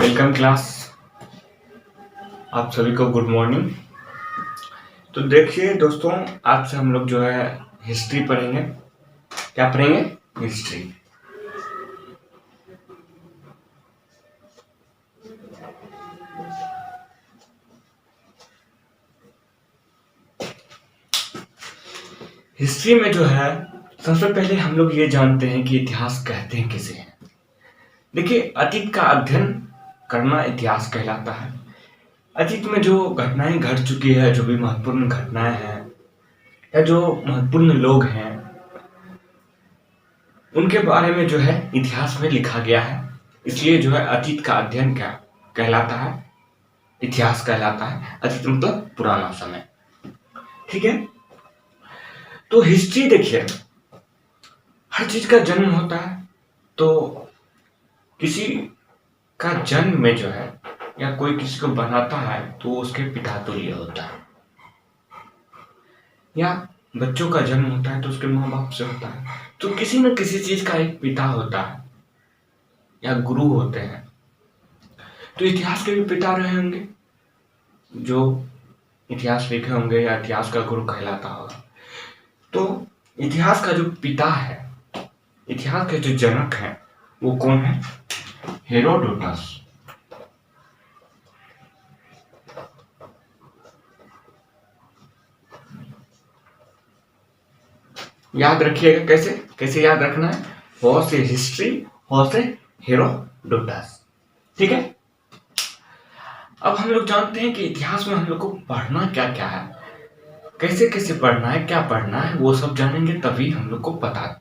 Welcome class. आप सभी को गुड मॉर्निंग। तो देखिए दोस्तों, आज से हम लोग जो है हिस्ट्री पढ़ेंगे। क्या पढ़ेंगे? हिस्ट्री। हिस्ट्री में जो है सबसे पहले हम लोग ये जानते हैं कि इतिहास कहते हैं किसे हैं। देखिए, अतीत का अध्ययन करना इतिहास कहलाता है। अतीत में जो घटनाएं घट चुकी है, जो भी महत्वपूर्ण घटनाएं हैं या जो महत्वपूर्ण लोग हैं, उनके बारे में जो है इतिहास में लिखा गया है। इसलिए जो है अतीत का अध्ययन क्या कहलाता है? इतिहास कहलाता है। अतीत मतलब पुराना समय। ठीक है। तो हिस्ट्री देखिए, हर चीज का जन्म होता है। तो किसी का जन्म में जो है या कोई किसी को बनाता है तो उसके पिता तुल्य होता है। या बच्चों का जन्म होता है तो उसके माँ बाप से होता है। तो किसी न किसी चीज का एक पिता होता है या गुरु होते हैं। तो इतिहास के भी पिता रहे होंगे जो इतिहास लिखे होंगे या इतिहास का गुरु कहलाता होगा। तो इतिहास का जो पिता है, इतिहास के जो जनक हैं, वो कौन है? हेरोडोटस। याद रखिएगा। कैसे कैसे याद रखना है? हो से हिस्ट्री, हो से हेरोडोटस। ठीक है। अब हम लोग जानते हैं कि इतिहास में हम लोग को पढ़ना क्या क्या है, कैसे कैसे पढ़ना है, क्या पढ़ना है, वो सब जानेंगे तभी हम लोग को पता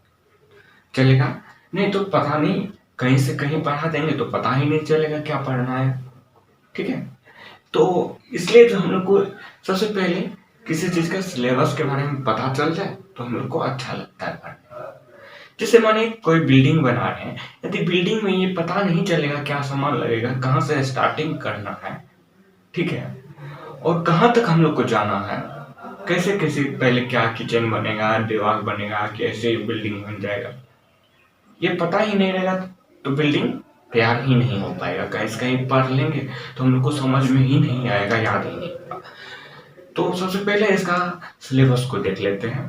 चलेगा। नहीं तो पता नहीं, कहीं से कहीं पढ़ा देंगे तो पता ही नहीं चलेगा क्या पढ़ना है। ठीक है। तो इसलिए जो हम लोग को सबसे पहले किसी चीज का सिलेबस के बारे में पता चल जाए तो हम लोग को अच्छा लगता है पढ़ने। जैसे माने कोई बिल्डिंग बना रहे हैं, यदि बिल्डिंग में ये पता नहीं चलेगा क्या सामान लगेगा, कहाँ से स्टार्टिंग करना है, ठीक है, और कहाँ तक हम लोग को जाना है, कैसे कैसे पहले क्या किचन बनेगा, दीवार बनेगा, कैसे बिल्डिंग बन जाएगा, ये पता ही नहीं रहेगा तो बिल्डिंग तैयार ही नहीं हो पाएगा। कहीं कहीं पढ़ लेंगे तो हम लोग को समझ में ही नहीं आएगा, याद ही नहीं होगा। तो सबसे पहले इसका सिलेबस को देख लेते हैं।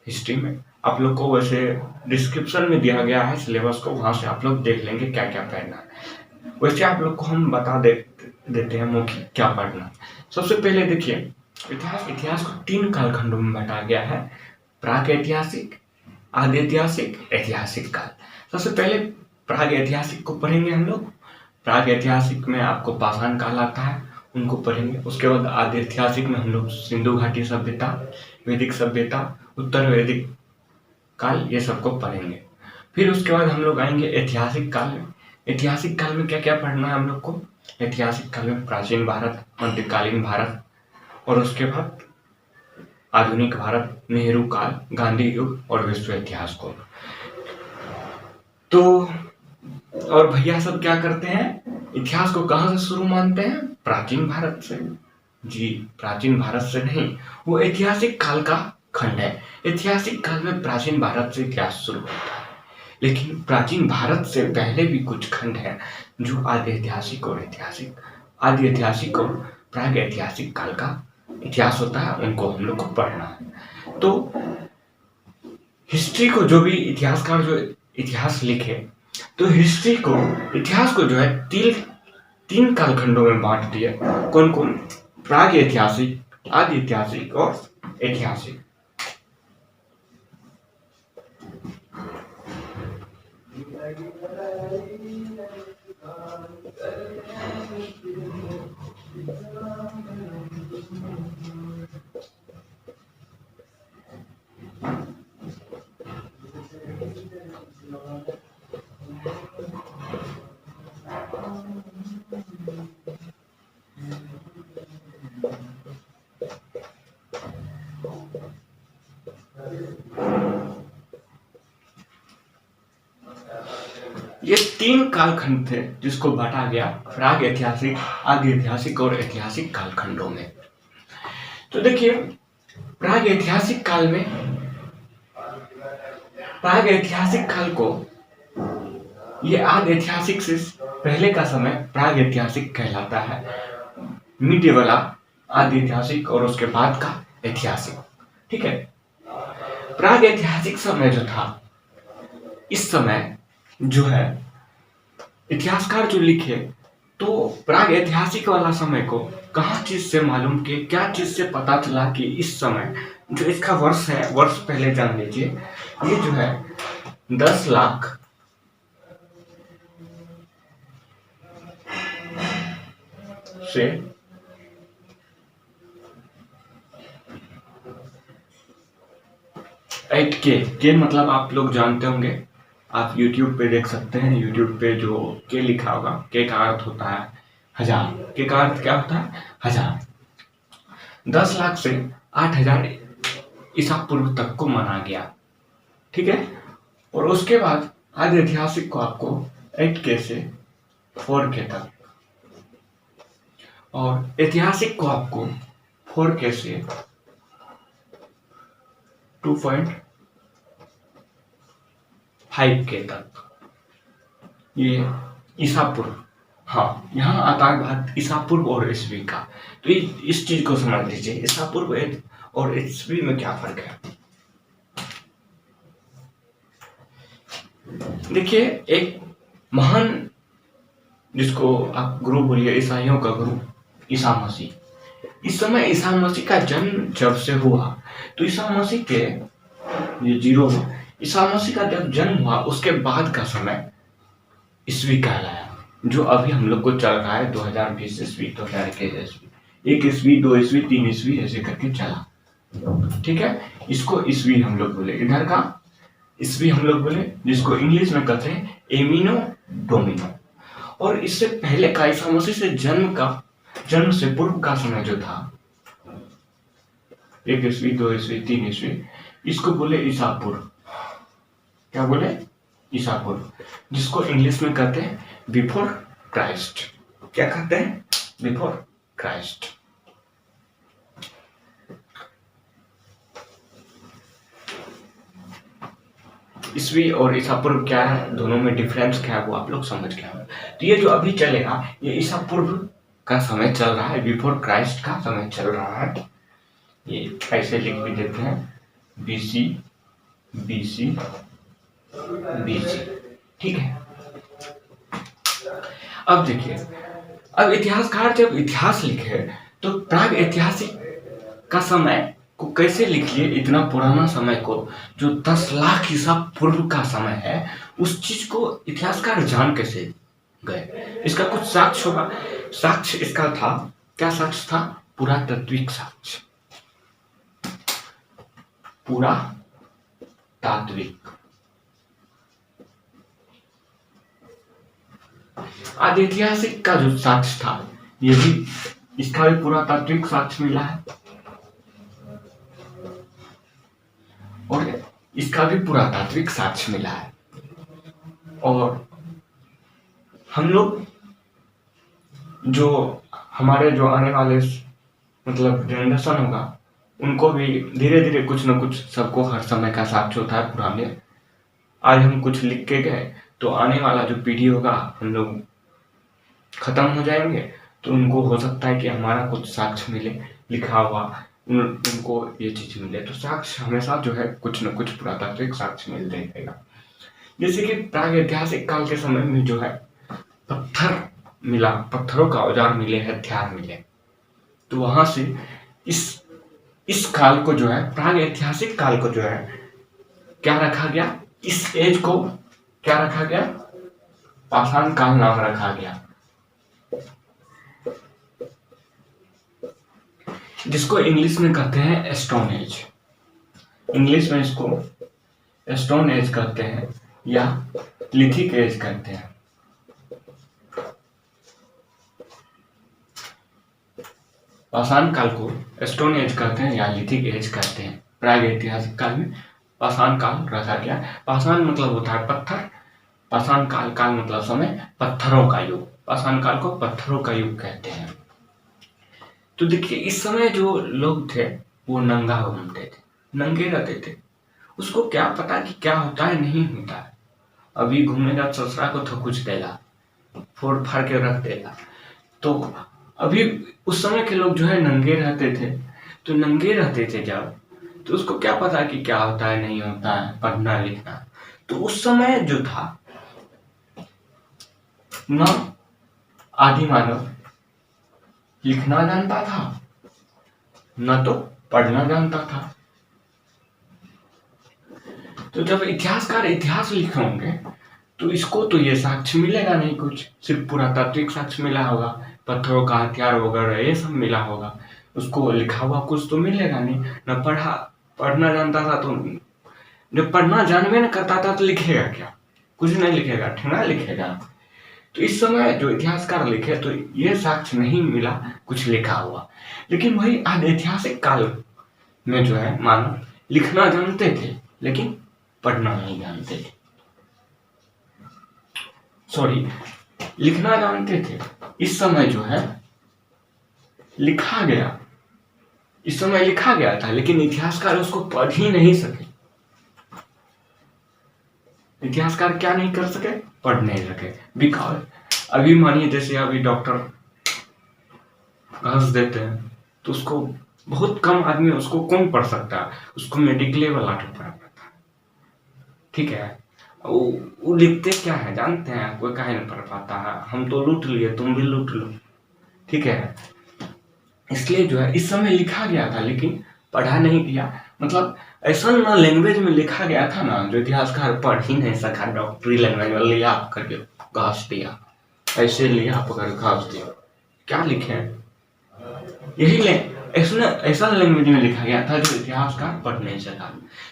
हिस्ट्री में आप लोग को वैसे डिस्क्रिप्शन में दिया गया है सिलेबस को, वहां से आप लोग देख लेंगे क्या क्या पढ़ना है। वैसे आप लोग को हम बता देते हैं मुख्य क्या पढ़ना। सबसे पहले देखिए, इतिहास को 3 कालखंडों में बांटा गया है। प्राग ऐतिहासिक, आदि ऐतिहासिक, ऐतिहासिक काल। सबसे पहले प्राग ऐतिहासिक को पढ़ेंगे हम लोग। प्राग ऐतिहासिक में आपको पाषाण काल आता है, उनको पढ़ेंगे। उसके बाद आदि ऐतिहासिक में हम लोग सिंधु घाटी सभ्यता, वैदिक सभ्यता, उत्तर वैदिक काल, ये सबको पढ़ेंगे। फिर उसके बाद हम लोग आएंगे ऐतिहासिक काल में। ऐतिहासिक काल में क्या क्या पढ़ना है हम लोग को? ऐतिहासिक काल में प्राचीन भारत, मध्यकालीन भारत, और उसके बाद आधुनिक भारत, नेहरू काल, गांधी युग और विश्व इतिहास को। तो और भैया सब क्या करते हैं? इतिहास को कहां से शुरू मानते हैं? प्राचीन भारत से। जी, प्राचीन भारत से नहीं, वो ऐतिहासिक काल का खंड है। ऐतिहासिक काल में प्राचीन भारत से इतिहास शुरू होता है, लेकिन प्राचीन भारत से पहले भी कुछ खंड है जो आदि ऐतिहासिक और ऐतिहासिक, आदि ऐतिहासिक और प्राग ऐतिहासिक काल का इतिहास होता है, उनको हम लोग को पढ़ना है। तो हिस्ट्री को जो भी इतिहासकार जो इतिहास लिखे, तो हिस्ट्री को, इतिहास को जो है तीन कालखंडों में बांट दिया। कौन कौन? प्राग ऐतिहासिक, आदि ऐतिहासिक और ऐतिहासिक। ये 3 कालखंड थे जिसको बांटा गया प्राग ऐतिहासिक, आदि ऐतिहासिक और ऐतिहासिक कालखंडों में। तो देखिए, प्राग ऐतिहासिक काल में, प्राग ऐतिहासिक काल को ये आदि ऐतिहासिक से पहले का समय प्राग ऐतिहासिक कहलाता है, मिडिवल आदि ऐतिहासिक, और उसके बाद का ऐतिहासिक। ठीक है, प्राग ऐतिहासिक समय जो था, इस समय जो है इतिहासकार जो लिखे, तो प्राग ऐतिहासिक वाला समय को कहाँ चीज से मालूम किए, क्या चीज से पता चला कि इस समय जो इसका वर्ष है, वर्ष पहले जान लीजिए, ये जो है 10 लाख से 8K मतलब आप लोग जानते होंगे, आप YouTube पे देख सकते हैं, YouTube पे जो के लिखा होगा, के का अर्थ होता है हजार, के का अर्थ क्या होता है हजार। 10 लाख से 8,000 ईसा पूर्व तक को माना गया। ठीक है, और उसके बाद आदि ऐतिहासिक को आपको 8K से 4K तक, और ऐतिहासिक को आपको 4K से 2.5K तक, ये ईसा पूर्व। हाँ, यहाँ आता है बात ईसा पूर्व और ईस्वी का, तो इस चीज को समझ लीजिए, ईसा पूर्व और ईस्वी में क्या फर्क है। देखिए, एक महान, जिसको आप गुरु बोलिए, ईसाइयों का गुरु ईसा मसीह, इस समय ईसा मसीह का जन्म जब से हुआ, तो ईसा मसीह के ये जीरो हुआ, ईसा मसीह का जब जन्म हुआ उसके बाद का समय ईस्वी कहलाया, जो अभी हम लोग को चल रहा है 2020 ईस्वी, 2021 ईस्वी, 1 ईस्वी, 2 ईस्वी, 3 ईस्वी, ऐसे करके चला। ठीक है, इसको ईस्वी हम लोग बोले, इधर का ईस्वी हम लोग बोले, जिसको इंग्लिश में कहते हैं एमिनो डोमिनो। और इससे पहले का ईसा मसीह से जन्म से पूर्व का समय जो था, 1 ईस्वी, 2 ईस्वी, 3 ईस्वी, इसको बोले ईसा पूर्व। क्या बोले? ईसा पूर्व, जिसको इंग्लिश में कहते हैं बिफोर क्राइस्ट। क्या कहते हैं? Before Christ. ईस्वी और ईसा पूर्व क्या है, दोनों में डिफरेंस क्या है, वो आप लोग समझ गए होंगे। तो ये जो अभी चलेगा, ये ईसा पूर्व का समय चल रहा है, बिफोर क्राइस्ट का समय चल रहा है। ये ऐसे लिख भी देते हैं, बीसी बीसी बीसी। ठीक है, अब देखिए, अब इतिहासकार जब इतिहास लिखे, तो प्राग ऐतिहासिक का समय को कैसे लिखिए, इतना पुराना समय को, जो 10 लाख ईसा पूर्व का समय है, उस चीज को इतिहासकार जान कैसे गए? इसका कुछ साक्ष्य होगा। साक्ष्य इसका था, क्या साक्ष्य था? पुरातात्विक साक्ष्य, पुरातात्विक। आदि ऐतिहासिक का जो साक्ष्य था, ये भी, इसका भी पुरातात्विक साक्ष्य मिला है, और इसका भी पुरातात्विक साक्ष्य मिला है। और हम लोग जो हमारे जो आने वाले मतलब जनरेशन होगा, उनको भी धीरे धीरे कुछ न कुछ, सबको हर समय का साक्ष्य होता है पुराने। आज हम कुछ लिख के गए, तो आने वाला जो पीढ़ी होगा, हम लोग खत्म हो जाएंगे, तो उनको हो सकता है कि हमारा कुछ साक्ष्य मिले, लिखा हुआ, उनको ये चीज मिले। तो साक्ष्य हमेशा जो है कुछ न कुछ पुरातात्विक साक्ष्य मिल रहेगा। जैसे कि प्राग ऐतिहासिक काल के समय में जो है पत्थर मिला, पत्थरों का औजार मिले, हथियार मिले, तो वहां से इस काल को जो है, प्राग ऐतिहासिक काल को जो है, क्या रखा गया? इस एज को क्या रखा गया? पाषाण काल नाम रखा गया, जिसको इंग्लिश में कहते हैं स्टोन एज। इंग्लिश में इसको स्टोन एज कहते हैं, या लिथिक एज कहते हैं। पाषाण काल को स्टोन एज कहते हैं या लिथिक एज कहते हैं। प्राग ऐतिहासिक काल में पाषाण काल रखा गया। पाषाण मतलब होता है पत्थर, पाषाण काल, काल मतलब समय, पत्थरों का युग। पाषाण काल को पत्थरों का युग कहते हैं। तो देखिए, इस समय जो लोग थे वो नंगा घूमते थे, नंगे रहते थे। उसको क्या पता कि क्या होता है, नहीं होता है। अभी घूमेगा ससुरा को तो कुछ देगा, फोड़ फाड़ के रख देगा। तो अभी उस समय के लोग जो है नंगे रहते थे, तो नंगे रहते थे जब, तो उसको क्या पता कि क्या होता है नहीं होता है पढ़ना लिखना। तो उस समय जो था न आदि मानव लिखना जानता था न तो पढ़ना जानता था। तो जब इतिहासकार इतिहास लिखे होंगे तो इसको तो ये साक्ष्य मिलेगा नहीं, कुछ सिर्फ पुरातात्विक साक्ष्य मिला होगा, पत्थरों का हथियार वगैरह ये सब मिला होगा, उसको लिखा हुआ कुछ तो मिलेगा नहीं। न पढ़ना जानता था, तो जब पढ़ना जानवे न करता था तो लिखेगा क्या? कुछ नहीं लिखेगा, ठेंगा लिखेगा। तो इस समय जो इतिहासकार लिखे तो ये साक्ष्य नहीं मिला कुछ लिखा हुआ। लेकिन वही ऐतिहासिक काल में जो है मानव लिखना जानते थे लेकिन पढ़ना नहीं जानते थे। सॉरी, लिखना जानते थे। इस समय जो है लिखा गया, इस समय लिखा गया था लेकिन इतिहासकार उसको पढ़ ही नहीं सके। इतिहासकार क्या नहीं कर सके? पढ़ नहीं सके। बिकॉज अभी मानिए जैसे अभी डॉक्टर घास देते हैं तो उसको बहुत कम आदमी, उसको कौन पढ़ सकता है? उसको मेडिकल लेवल आके पढ़ना पड़ता है, ठीक है। वो लिखते क्या है जानते हैं? कोई काहे नहीं पढ़ पाता है। हम तो लूट लिए, तुम भी लूट लो, ठीक है। इसलिए जो है इस समय लिखा गया था लेकिन पढ़ा नहीं गया। मतलब ऐसा ना लैंग्वेज में लिखा गया था ना जो इतिहासकार पढ़ ही नहीं सका। डॉक्टरी लैंग्वेज में लिया करके घास दिया, ऐसे लिया पकड़ घास दिया, क्या लिखे? यही ऐसा लैंग्वेज में लिखा गया था जो इतिहासकार पढ़ नहीं सका।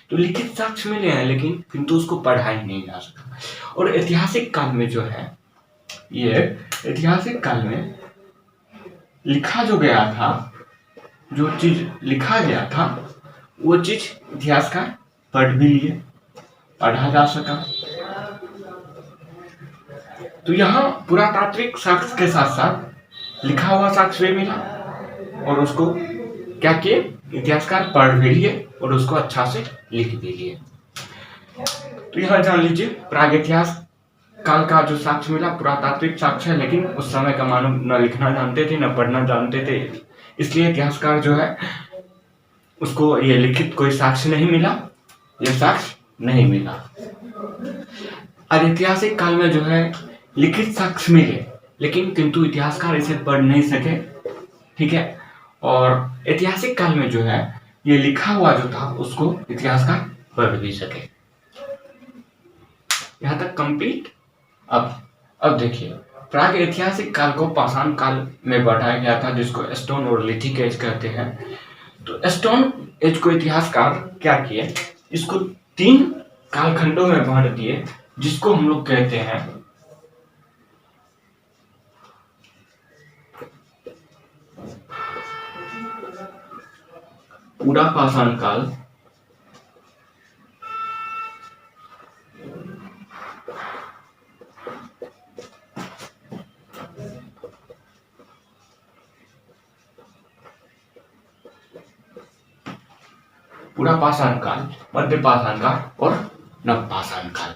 तो लिखित साक्ष्य मिले हैं लेकिन किंतु उसको पढ़ा ही नहीं जा सका। और ऐतिहासिक काल में जो है, ये ऐतिहासिक काल में लिखा जो गया था, जो चीज लिखा गया था वो चीज इतिहासकार पढ़ भी लिए, पढ़ा जा सका। तो यहाँ पुरातात्विक साक्ष्य के साथ साथ लिखा हुआ साक्ष्य भी मिला और उसको क्या किए? इतिहासकार पढ़ भी लिए और उसको अच्छा से लिख भी लिए। तो यहाँ जान लीजिए प्राग इतिहास काल का जो साक्ष्य मिला पुरातात्विक साक्ष्य है, लेकिन उस समय का मानव न लिखना जानते थे न पढ़ना जानते थे, इसलिए इतिहासकार जो है उसको ये लिखित कोई साक्ष्य नहीं मिला, ये साक्ष्य नहीं मिला। और ऐतिहासिक काल में जो है लिखित साक्ष्य मिले लेकिन किंतु इतिहासकार इसे पढ़ नहीं सके, ठीक है। और ऐतिहासिक काल में जो है ये लिखा हुआ जो था उसको इतिहासकार पढ़ भी सके। यहाँ तक कंप्लीट। अब देखिए प्राग ऐतिहासिक काल को पाषाण काल में बढ़ाया गया था जिसको स्टोन और लिथिक एज कहते हैं। तो स्टोन एज को इतिहासकार क्या किए? इसको 3 कालखंडों में बांट दिए जिसको हम लोग कहते हैं पूरा पाषाण काल, पूरा पाषाण काल, मध्य पाषाण काल और नव पाषाण काल।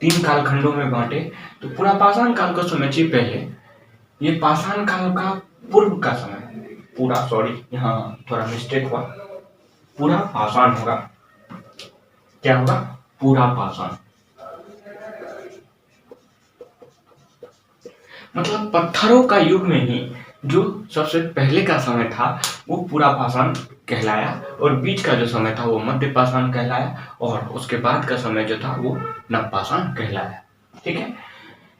3 कालखंडों में बांटे। तो पूरा पाषाण काल को समझिए पहले। ये पाषाण काल का पूर्व का समय, पूरा, सॉरी यहाँ थोड़ा मिस्टेक हुआ, पूरा पाषाण होगा। क्या होगा? पूरा पाषाण, मतलब पत्थरों का युग में ही जो सबसे पहले का समय था वो पूरा पाषाण कहलाया और बीच का जो समय था वो मध्य पाषाण कहलाया और उसके बाद का समय जो था वो नव पाषाण कहलाया, ठीक है।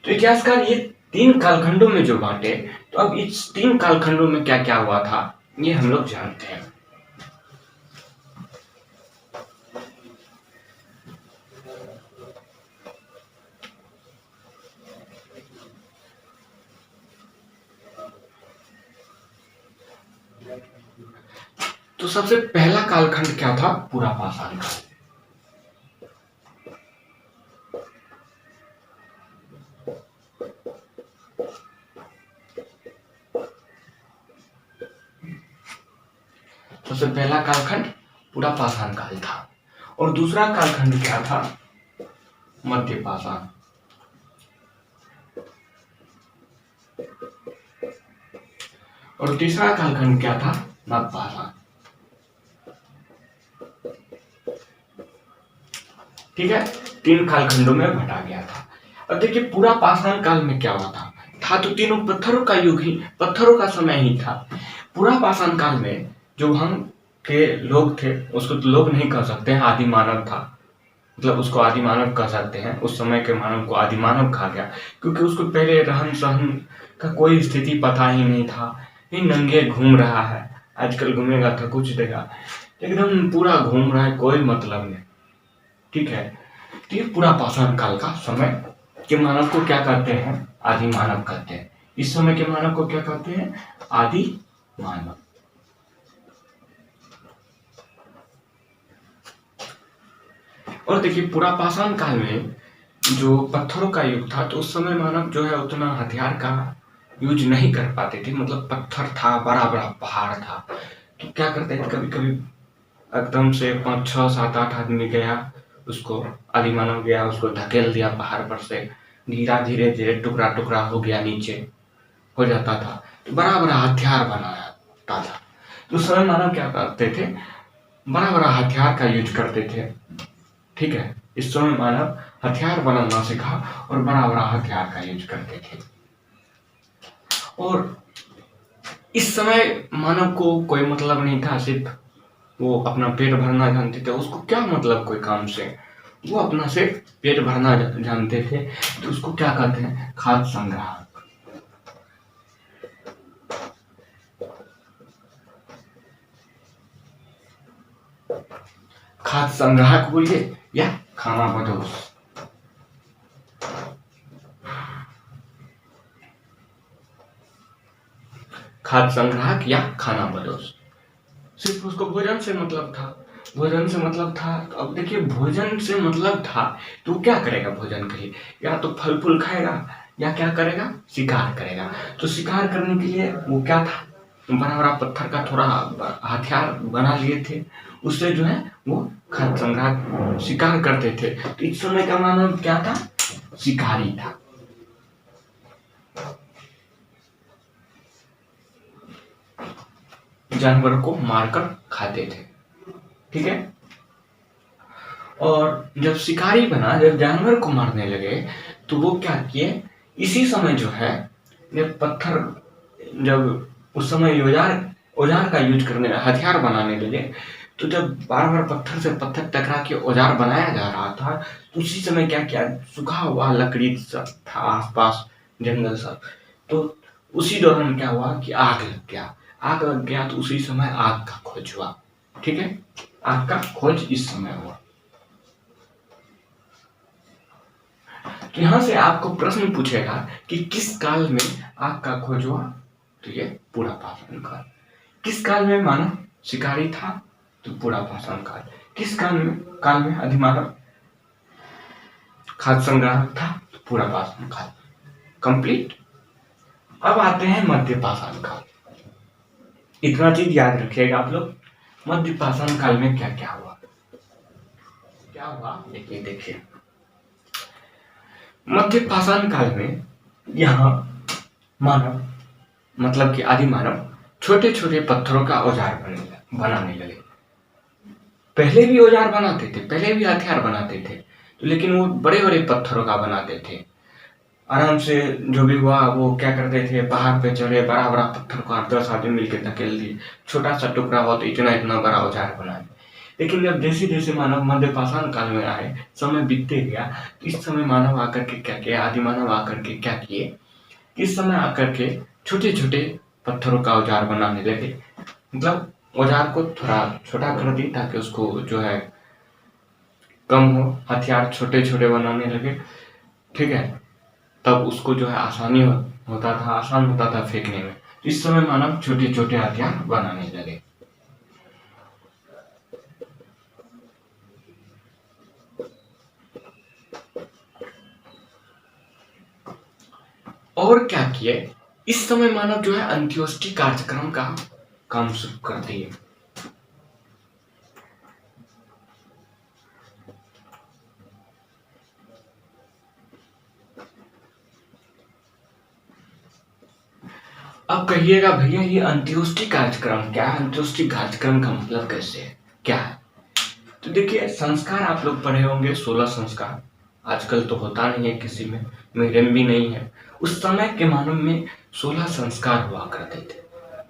तो इतिहासकार ये 3 कालखंडों में जो बांटे, तो अब इस 3 कालखंडों में क्या क्या हुआ था ये हम लोग जानते हैं। तो सबसे पहला कालखंड क्या था? पूरा पाषाण काल। सबसे पहला कालखंड पूरा पाषाण काल था और दूसरा कालखंड क्या था? मध्य पाषाण। और तीसरा कालखंड क्या था? नवपाषाण। ठीक है, 3 कालखंडों में बांटा गया था। अब देखिए पूरा पाषाण काल में क्या हुआ था तो तीनों पत्थरों का युग ही, पत्थरों का समय ही था। पूरा पाषाण काल में जो हम के लोग थे, उसको तो लोग नहीं कह सकते हैं, आदि मानव था, मतलब उसको आदि मानव कह सकते हैं। उस समय के मानव को आदि मानव कहा गया, क्योंकि उसको पहले रहन सहन का कोई स्थिति पता ही नहीं था। ये नंगे घूम रहा है, आजकल घूमेगा तो कुछ देगा, एकदम पूरा घूम रहा है, कोई मतलब नहीं। ठीक है, तो ये पूरा पाषाण काल का समय के मानव को क्या कहते हैं? आदि मानव कहते हैं। इस समय के मानव को क्या कहते हैं? आदि मानव। और देखिए पूरा पाषाण काल में जो पत्थरों का युग था, तो उस समय मानव जो है उतना हथियार का यूज नहीं कर पाते थे। मतलब पत्थर था, बड़ा बड़ा पहाड़ था, तो क्या करते थे, कभी कभी एकदम से 5 6 7 8 आदमी गया, उसको आदि मानव गया, उसको धकेल दिया पहाड़ पर से, गिरा, धीरे धीरे टुकड़ा टुकड़ा हो गया, नीचे हो जाता था, तो बड़ा बड़ा हथियार बनाता था। तो उस समय मानव क्या करते थे? बड़ा बड़ा हथियार का यूज करते थे। ठीक है, इस समय मानव हथियार बनाना सीखा और बड़ा बड़ा हथियार का यूज करते थे। और इस समय मानव को कोई मतलब नहीं था, सिर्फ वो अपना पेट भरना जानते थे। उसको क्या मतलब कोई काम से? वो अपना सिर्फ पेट भरना जानते थे। तो उसको क्या कहते हैं? खाद्य संग्राहक। खाद्य संग्राहक बोलिए या खाना बदोश। खाद्य संग्राहक या खाना बदोश, सिर्फ उसको भोजन से मतलब था। भोजन से मतलब था, तो अब देखिए भोजन से मतलब था तो वो क्या करेगा भोजन के लिए? या तो फल फूल खाएगा, या क्या करेगा? शिकार करेगा। तो शिकार करने के लिए वो क्या था? बड़ा बड़ा पत्थर का थोड़ा हथियार बना लिए थे, उससे जो है वो खाद्य संग्रह शिकार करते थे। तो इस समय का मानव क्या था? शिकारी था। जानवर को मारकर खाते थे। ठीक है, और जब शिकारी बना, जब जानवर को मारने लगे, तो वो क्या किए? इसी समय जो है, जब पत्थर, जब उस समय औजार औजार का यूज करने, हथियार बनाने लगे, तो जब बार बार पत्थर से पत्थर टकरा के औजार बनाया जा रहा था, तो उसी समय क्या किया? सूखा हुआ लकड़ी सब था आसपास, जंगल सब, तो उसी दौरान क्या हुआ कि आग लग गया। आग लग गया तो उसी समय आग का खोज हुआ। ठीक है, आग का खोज इस समय हुआ। तो यहां से आपको प्रश्न पूछेगा कि किस काल में आग का खोज हुआ? तो ये पूरा पाषाण काल। किस काल में मानव शिकारी था? तो पूरा पाषाण काल। किस काल में अधिमानव खाद्य संग्राहक था? तो पूरा पाषाण काल। कंप्लीट। अब आते हैं मध्य पाषाण काल। इतना चीज याद रखिएगा आप लोग, मध्य पाषाण काल में क्या क्या हुआ। क्या हुआ देखिए देखिए, मध्य पाषाण काल में यहाँ मानव, मतलब कि आदि मानव, छोटे छोटे पत्थरों का औजार बनाने लगे। पहले भी औजार बनाते थे, पहले भी हथियार बनाते थे, तो लेकिन वो बड़े बड़े पत्थरों का बनाते थे। आराम से जो भी हुआ वो क्या करते थे, पहाड़ पे चढ़े, बड़ा बड़ा पत्थर को 8 10 आदमी मिलकर धकेल दिए, छोटा सा टुकड़ा हुआ तो इतना इतना बड़ा औजार बना दिया। लेकिन जब जैसे जैसे मानव मध्य पाषाण काल में आए, समय बीतते गया, तो इस समय मानव आकर के क्या किया, आदि मानव आकर के क्या किए, इस समय आकर के छोटे छोटे पत्थरों का औजार बनाने लगे। मतलब औजार को थोड़ा छोटा कर दी ताकि उसको जो है कम हो, हथियार छोटे छोटे बनाने लगे। ठीक है, तब उसको जो है आसानी होता था, आसान होता था फेंकने में। इस समय मानव छोटे छोटे हथियार बनाने लगे। और क्या किए, इस समय मानव जो है अंत्योष्टि कार्यक्रम का काम शुरू कर दिए। अब कहिएगा भैया ये अंत्योष्टि कार्यक्रम क्या है? अंत्योष्टि कार्यक्रम का मतलब कैसे है, क्या है? तो देखिए, संस्कार आप लोग पढ़े होंगे, 16 संस्कार। आजकल तो होता नहीं है किसी में, मेरे में भी नहीं है। उस समय के मानव में 16 संस्कार हुआ करते थे।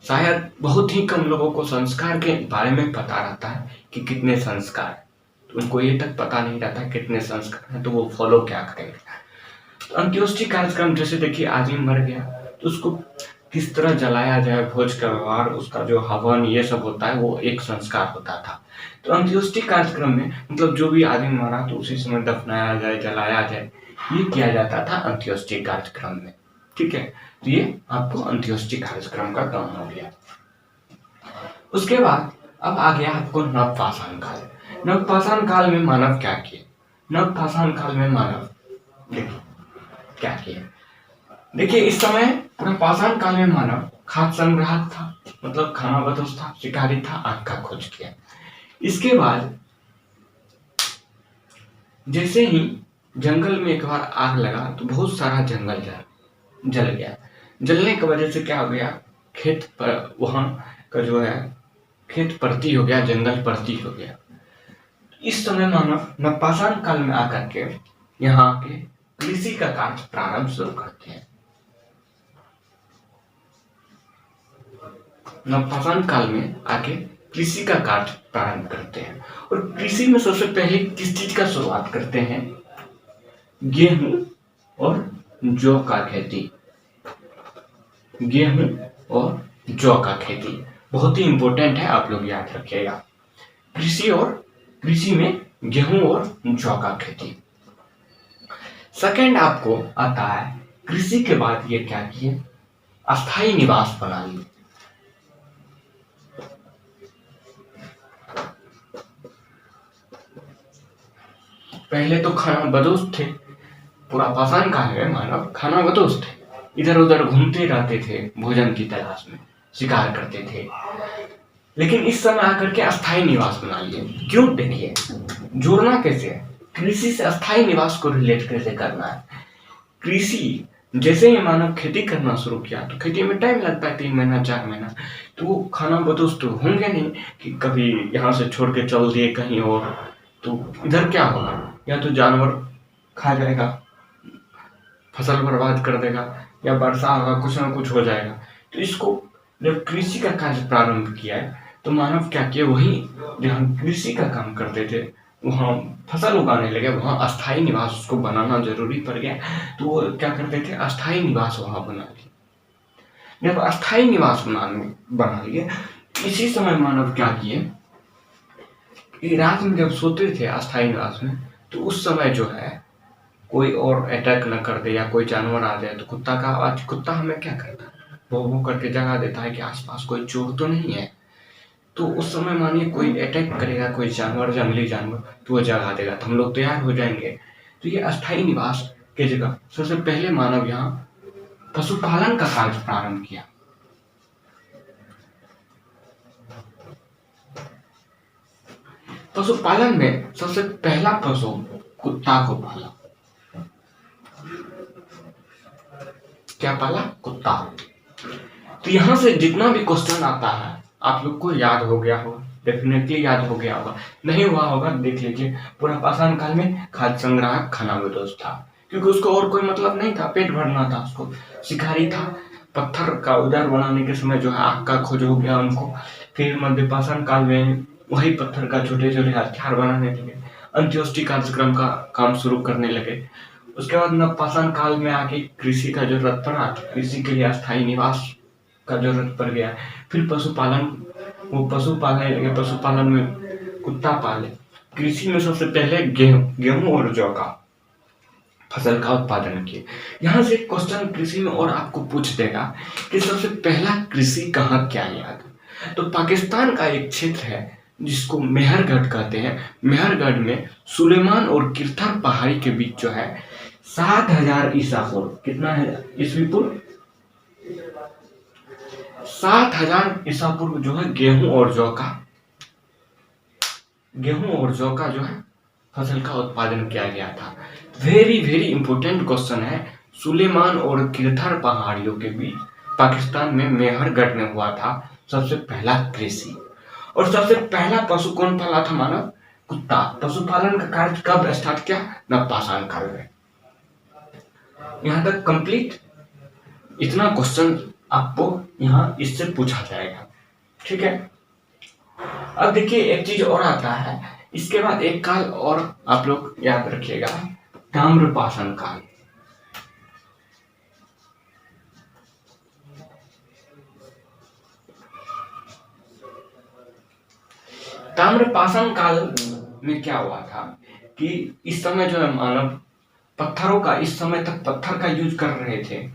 शायद बहुत ही कम लोगों को संस्कार के बारे में पता रहता है कि कितने संस्कार, तो उनको ये तक पता नहीं रहता कितने संस्कार हैं, तो वो फॉलो क्या करेंगे। तो अंत्योष्टि कार्यक्रम जैसे देखिए, आदमी मर गया तो उसको किस तरह जलाया जाए, भोज का व्यवहार, उसका जो हवन ये सब होता है, वो एक संस्कार होता था। तो अंत्योष्टि कार्यक्रम में मतलब जो भी आदमी मरा तो उसी समय दफनाया जाए, जलाया जाए, ये किया जाता था अंत्योष्टि कार्यक्रम में। ठीक है, तो ये आपको अंत्योष्टि कार्यक्रम का काम हो गया। उसके बाद अब आ गया आपको नवपाषाण काल। नवपाषाण काल में मानव क्या किए? नवपाषाण काल में मानव देखिए क्या किए। देखिए, इस समय पाषाण काल में मानव खाद्य संग्राहक था, मतलब खाना बदोश था, शिकारी था, आग का खोज किया। इसके बाद जैसे ही जंगल में एक बार आग लगा तो बहुत सारा जंगल जल गया। जलने की वजह से क्या हो गया, खेत पर वहां का जो है खेत परती हो गया, जंगल परती हो गया। इस समय मानव नवपाषाण काल में आकर के यहाँ के कृषि का कार्य प्रारंभ शुरू करते हैं। नवपाषाण काल में आके कृषि का कार्य प्रारंभ करते हैं, और कृषि में सबसे पहले किस चीज का शुरुआत करते हैं? गेहूं और जौ का खेती। गेहूं और जौ का खेती बहुत ही इंपॉर्टेंट है, आप लोग याद रखिएगा। कृषि में गेहूं और जौ का खेती। सेकंड आपको आता है, कृषि के बाद ये क्या किए? अस्थायी निवास बना लिए। पहले तो खाना बदोश थे, पूरा पाषाण काल में मानव खाना बदोश थे, इधर उधर घूमते रहते थे, भोजन की तलाश में शिकार करते थे। लेकिन इस समय आकर के अस्थायी निवास बना लिए। क्यों? देखिए, जोड़ना कैसे है, कृषि से अस्थायी निवास को रिलेट कैसे करना है। कृषि जैसे ही मानव खेती करना शुरू किया तो खेती में टाइम लगता है, 3 महीना 4 महीना, तो वो खाना बदोश तो होंगे नहीं कि कभी यहाँ से छोड़ के चल दिए कहीं और, तो इधर क्या होगा, या तो जानवर खा जाएगा, फसल बर्बाद कर देगा, या वर्षा होगा, कुछ ना कुछ हो जाएगा। तो इसको जब कृषि का कार्य प्रारंभ किया है तो मानव क्या किया, वही जहाँ कृषि का काम करते थे वहाँ फसल उगाने लगे, वहाँ अस्थायी निवास उसको बनाना जरूरी पड़ गया, तो वो क्या करते थे, अस्थायी निवास वहाँ बना लिए। जब अस्थायी निवास बना लिए, इसी समय मानव क्या किए कि रात में जब सोते थे अस्थायी निवास में, तो उस समय जो है कोई और अटैक न कर दे या कोई जानवर आ जाए, तो कुत्ता का आवाज, कुत्ता हमें क्या करता है, वो करके जगा देता है कि आसपास कोई चोर तो नहीं है। तो उस समय मानिए कोई अटैक करेगा, कोई जानवर, जंगली जानवर, तो वो जगा देगा, तो हम लोग तैयार हो जाएंगे। तो ये अस्थायी निवास की जगह सबसे पहले मानव यहाँ पशुपालन का कार्य प्रारंभ किया। पशुपालन में सबसे पहला पशु कुत्ता को पाला। क्या पाला? कुत्ता। तो यहां से जितना भी क्वेश्चन आता है आप लोग को याद हो गया होगा, डेफिनेटली याद हो गया होगा। नहीं हुआ होगा देख लीजिए, पूरा पाषाण काल में खाद्य संग्राहक खाना बदोश था, क्योंकि उसको और कोई मतलब नहीं था, पेट भरना था उसको, शिकारी था। पत्थर का औजार बनाने के समय जो है आग का खोज हो गया उनको। फिर मध्य पाषाण काल में वही पत्थर का छोटे छोटे हथियार बनाने लगे, अंत्योष्टि कार्यक्रम का काम शुरू करने लगे। उसके बाद नवपाषाण काल में आके कृषि का जरूरत पड़ा, कृषि के लिए अस्थायी निवास का जरूरत पड़ गया। फिर पशुपालन, वो पशु पालने लगे, पशुपालन में कुत्ता पाले। कृषि में सबसे पहले गेहूं और जौ का फसल का उत्पादन किए। यहाँ से क्वेश्चन कृषि में और आपको पूछ देगा कि सबसे पहला कृषि कहाँ किया गया था। तो पाकिस्तान का एक क्षेत्र है जिसको मेहरगढ़ कहते हैं। मेहरगढ़ में सुलेमान और किरथर पहाड़ी के बीच जो है 7000 ईसा पूर्व, कितना है ईस्वी पूर्व, 7000 ईसा पूर्व जो है गेहूं और जौ का जो है फसल का उत्पादन किया गया था। वेरी वेरी इंपॉर्टेंट क्वेश्चन है, सुलेमान और किरथर पहाड़ियों के बीच पाकिस्तान में मेहरगढ़ में हुआ था सबसे पहला कृषि। और सबसे पहला पशु कौन पाला था मानव? कुत्ता। पशुपालन का कार्य कब स्टार्ट किया? नवपाषाण काल में। यहाँ तक कंप्लीट। इतना क्वेश्चन आपको यहाँ इससे पूछा जाएगा, ठीक है। अब देखिए एक चीज और आता है, इसके बाद एक काल और आप लोग याद रखिएगा, ताम्रपाषाण काल। ताम्रपाषाण काल में क्या हुआ था कि इस समय जो है मानव पत्थरों का, इस समय तक पत्थर का यूज कर रहे थे।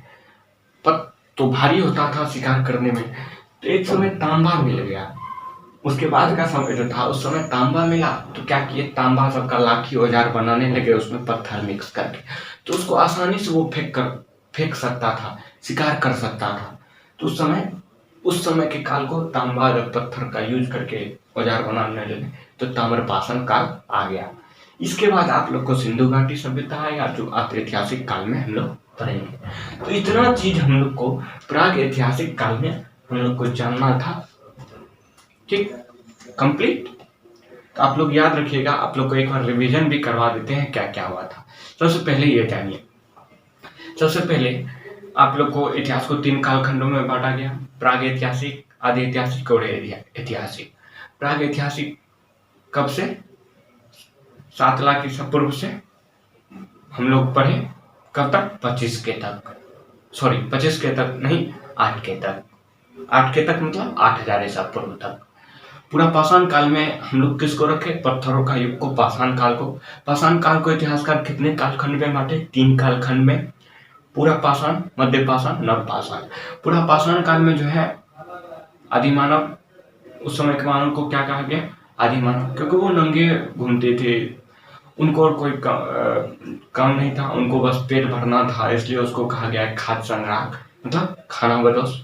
तो भारी होता था शिकार करने में, तो एक समय तांबा मिल गया। उसके बाद का समय जो था, उस समय तांबा मिला तो क्या किए, तांबा सबका लाठी औजार बनाने लगे उसमें पत्थर मिक्स करके, तो उसको आसानी से वो फेंक सकता था, शिकार कर सकता था। तो उस समय के काल को तांबा जब पत्थर का यूज करके औजार बनाने लगे तो ताम्रपाषाण काल आ गया। इसके बाद आप लोग को सिंधु घाटी सभ्यता आएगा, जो ऐतिहासिक काल में हम लोग पढ़ेंगे। तो इतना चीज हम लोग को प्राग ऐतिहासिक काल में हम लोग को जानना था, ठीक, कंप्लीट। तो आप लोग याद रखिएगा, आप लोग को एक बार रिवीजन भी करवा देते हैं क्या क्या हुआ था। सबसे पहले ये जानिए, सबसे पहले आप लोग को इतिहास को 3 कालखंडों में बांटा गया, प्राग ऐतिहासिक, आदि ऐतिहासिक और ऐतिहासिक। प्राग ऐतिहासिक कब से? 7 लाख ईसा पूर्व से हम लोग पढ़े, कब तक? 25 के तक, सॉरी 25 के तक नहीं, 8 के तक। 8 के तक मतलब 8000 ईसा पूर्व तक। पूरा पाषाण काल में हम लोग किसको रखे? पत्थरों का युग को, पाषाण काल को। पाषाण काल को इतिहासकार कितने कालखंड में बांटे? 3 कालखंड में, पूरा पाषाण, मध्य पाषाण, नवपाषाण। पूरा पाषाण काल में जो है आदि मानव, उस समय के मानव को क्या कहा गया? आदि मानव, क्योंकि वो नंगे घूमते थे, उनको और कोई काम नहीं था, उनको बस पेट भरना था, इसलिए उसको कहा गया है खाद्य संग्राहक, मतलब खाना बदोश।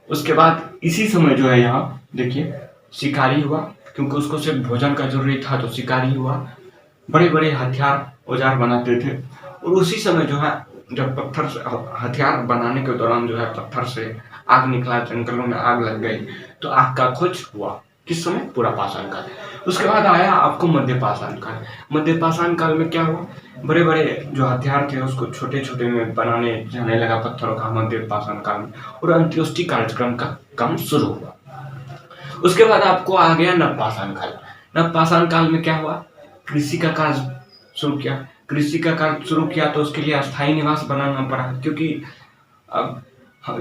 उसके बाद इसी समय जो है यहाँ देखिए शिकारी हुआ, क्योंकि उसको सिर्फ भोजन का जरूरी था तो शिकारी हुआ। बड़े बड़े हथियार औजार बनाते थे, और उसी समय जो है जब पत्थर से हथियार बनाने के दौरान जो है पत्थर से आग निकला, जंगलों में आग लग गई, तो आग का खोज हुआ। किस समय? पूरा पाषाण काल। उसके बाद आया आपको मध्य पाषाण काल। मध्य पाषाण काल में क्या हुआ? बड़े बड़े जो हथियार थे उसको छोटे छोटे में बनाने जाने लगा पत्थरों का, मध्य पाषाण काल में, और अंत्योष्टि कार्यक्रम का काम शुरू हुआ। उसके बाद आपको आ गया नवपाषाण काल। नवपाषाण काल में क्या हुआ? कृषि का कार्य शुरू किया। कृषि का कार्य शुरू किया तो उसके लिए अस्थायी निवास बनाना पड़ा, क्योंकि अब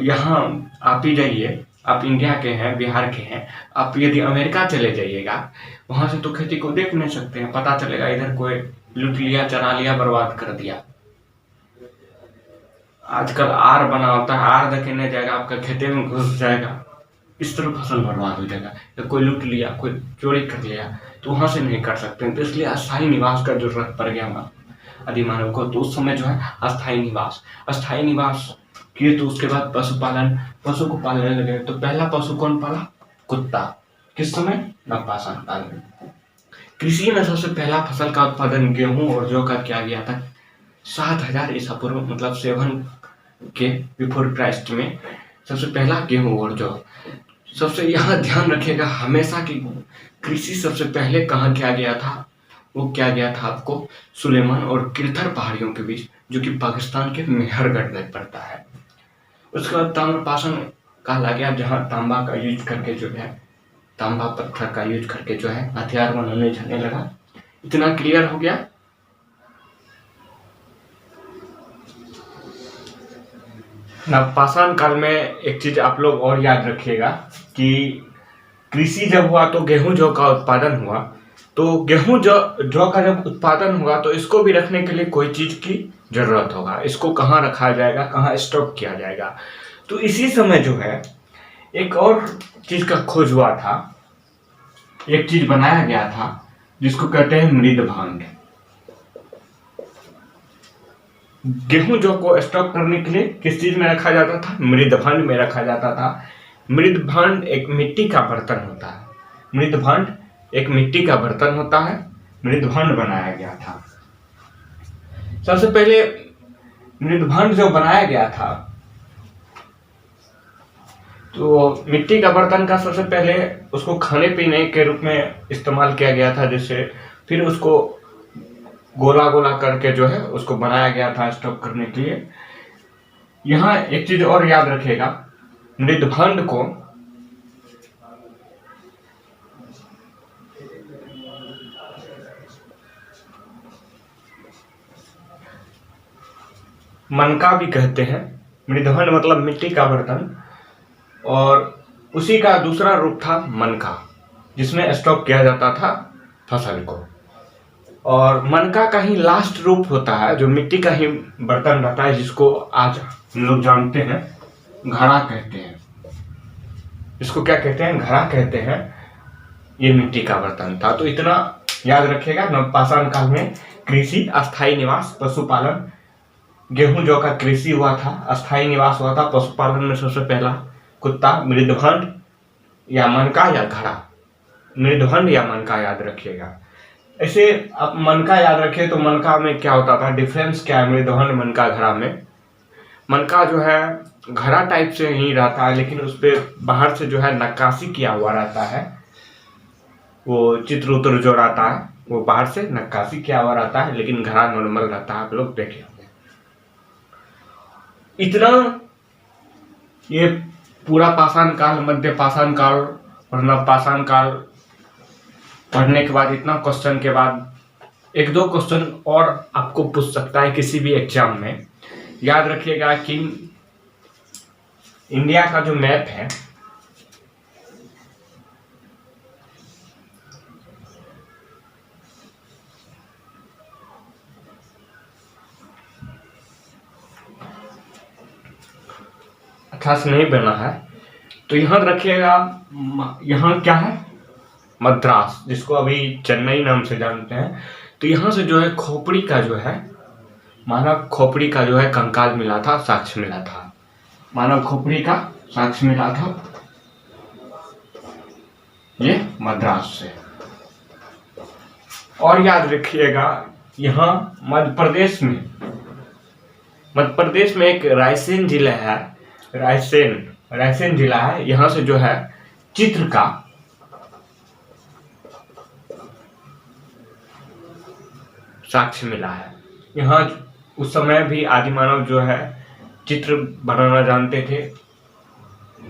यहाँ आप ही जाइए, आप इंडिया के हैं, बिहार के हैं, आप यदि अमेरिका चले जाइएगा, वहां से तो खेती को देख नहीं सकते हैं, पता चलेगा इधर कोई लूट लिया, चरा लिया, बर्बाद कर दिया। आजकल आर बना होता है, आर देखे नहीं जाएगा, आपका खेते में घुस जाएगा, इस तरह फसल बर्बाद हो जाएगा। या कोई लूट लिया, कोई चोरी कर लिया, तो वहां से नहीं कर सकते, तो इसलिए अस्थायी निवास का जरूरत पड़ गया आदि मानव को। तो उस समय जो है अस्थायी निवास किए। तो उसके बाद पशुपालन, पशु को पालने लगे। तो पहला पशु कौन पाला? कुत्ता। किस समय? नवपाषाण काल में। कृषि में सबसे पहला फसल का उत्पादन गेहूं और जौ का किया गया था 7000 ईसा पूर्व, मतलब 7 के बिफोर क्राइस्ट में सबसे पहला गेहूं और जौ। सबसे यहाँ ध्यान रखिएगा हमेशा कि कृषि सबसे पहले कहाँ किया गया था? वो किया गया था आपको सुलेमान और किरथर पहाड़ियों के बीच, जो कि पाकिस्तान के मेहरगढ़ में पड़ता है। उसके बाद ताम्रपाषाण काल आ गया, जहाँ तांबा का यूज करके जो है, तांबा पत्थर का यूज करके जो है हथियार बनाने जाने लगा। इतना क्लियर हो गया? नवपाषाण काल में एक चीज आप लोग और याद रखिएगा कि कृषि जब हुआ तो गेहूं जौ का उत्पादन हुआ। तो गेहूं जौ का जब उत्पादन हुआ तो इसको भी रखने के लिए कोई चीज की जरूरत होगा। इसको कहाँ रखा जाएगा, कहाँ स्टॉक किया जाएगा? तो इसी समय जो है एक और चीज का खोज हुआ था, एक चीज बनाया गया था जिसको कहते हैं मृद भांड। गेहूं जौ को स्टॉक करने के लिए किस चीज में रखा जाता था? मृद भांड में रखा जाता था। मृद भांड एक मिट्टी का बर्तन होता है। मृद भांड एक मिट्टी का बर्तन होता है, मृद भांड बनाया गया था। सबसे पहले मृद भांड जो बनाया गया था तो मिट्टी का बर्तन का सबसे पहले उसको खाने पीने के रूप में इस्तेमाल किया गया था, जिससे फिर उसको गोला गोला करके जो है उसको बनाया गया था स्टोव करने के लिए। यहाँ एक चीज और याद रखिएगा, मृदभंड को मनका भी कहते हैं। मृदभंड मतलब मिट्टी का बर्तन, और उसी का दूसरा रूप था मनका, जिसमें स्टॉक किया जाता था फसल को। और मनका का ही लास्ट रूप होता है जो मिट्टी का ही बर्तन रहता है, जिसको आज हम लोग जानते हैं घड़ा कहते हैं। इसको क्या कहते हैं? घड़ा कहते हैं। ये मिट्टी का बर्तन था। तो इतना याद रखिएगा। नवपाषाण काल में कृषि, अस्थायी निवास, पशुपालन, गेहूं जौ का कृषि हुआ था, अस्थायी निवास हुआ था, पशुपालन में सबसे पहला कुत्ता, मृदभंड या मनका या घड़ा, मृदभंड या मनका याद रखिएगा। ऐसे आप मनका याद रखिए तो मनका में क्या होता था, डिफरेंस क्या है मृदभंड मनका घड़ा में? मनका जो है घड़ा टाइप से ही रहता है, लेकिन उस पर बाहर से जो है नक्काशी किया हुआ रहता है, वो चित्र उत्र जो रहता है वो बाहर से नक्काशी किया हुआ रहता है, लेकिन घड़ा नॉर्मल रहता है। आप लोग देखे होंगे। इतना ये पूरा पाषाण काल, मध्य पाषाण काल और नवपाषाण काल पढ़ने के बाद, इतना क्वेश्चन के बाद एक दो क्वेश्चन और आपको पूछ सकता है किसी भी एग्जाम में। याद रखिएगा कि इंडिया का जो मैप है, अच्छा से नहीं बना है, तो यहाँ रखिएगा, यहाँ क्या है? मद्रास, जिसको अभी चेन्नई नाम से जानते हैं। तो यहाँ से जो है खोपड़ी का जो है, मानव खोपड़ी का जो है कंकाल मिला था, साक्ष्य मिला था। मानव खोपड़ी का साक्ष्य मिला था ये मद्रास से। और याद रखिएगा यहाँ मध्य प्रदेश में एक रायसेन जिला है, रायसेन जिला है। यहाँ से जो है चित्र का साक्ष्य मिला है। यहाँ उस समय भी आदिमानव जो है चित्र बनाना जानते थे,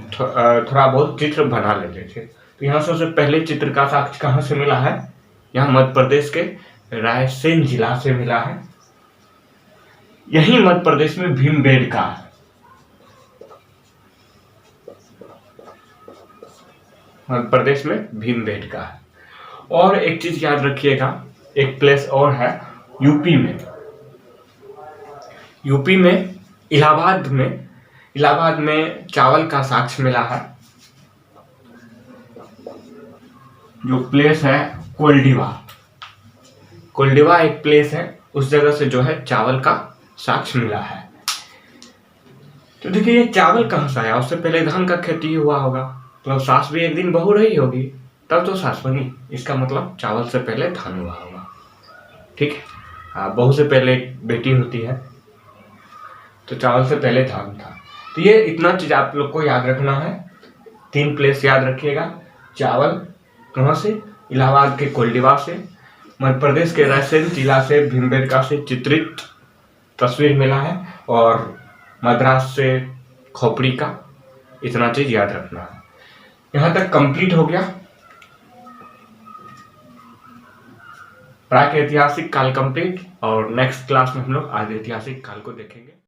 थोड़ा बहुत चित्र बना लेते थे। तो यहाँ सबसे पहले चित्र का साक्ष्य कहाँ से मिला है? यहाँ मध्य प्रदेश के रायसेन जिला से मिला है। यही मध्य प्रदेश में भीमबेटका है। मध्य प्रदेश में भीमबेटका है। और एक चीज याद रखिएगा, एक प्लेस और है यूपी में इलाहाबाद में चावल का साक्ष्य मिला है। जो प्लेस है कोल्डिवा एक प्लेस है, उस जगह से जो है चावल का साक्ष्य मिला है। तो देखिए ये चावल कहाँ से आया? उससे पहले धान का खेती हुआ होगा, मतलब सास भी एक दिन बहू रही होगी, तब तो सास बनी। इसका मतलब चावल से पहले धान हुआ होगा। ठीक है, बहू से पहले बेटी होती है, तो चावल से पहले धान था। तो ये इतना चीज आप लोग को याद रखना है। 3 प्लेस याद रखिएगा। चावल कहाँ से? इलाहाबाद के कोल्डिवा से, मध्य प्रदेश के रायसेन जिला से भीमबेटका से चित्रित तस्वीर मिला है, और मद्रास से खोपड़ी का। इतना चीज याद रखना है। यहाँ तक कंप्लीट हो गया। प्राक ऐतिहासिक काल कंप्लीट, और नेक्स्ट क्लास में हम लोग आदि ऐतिहासिक काल को देखेंगे।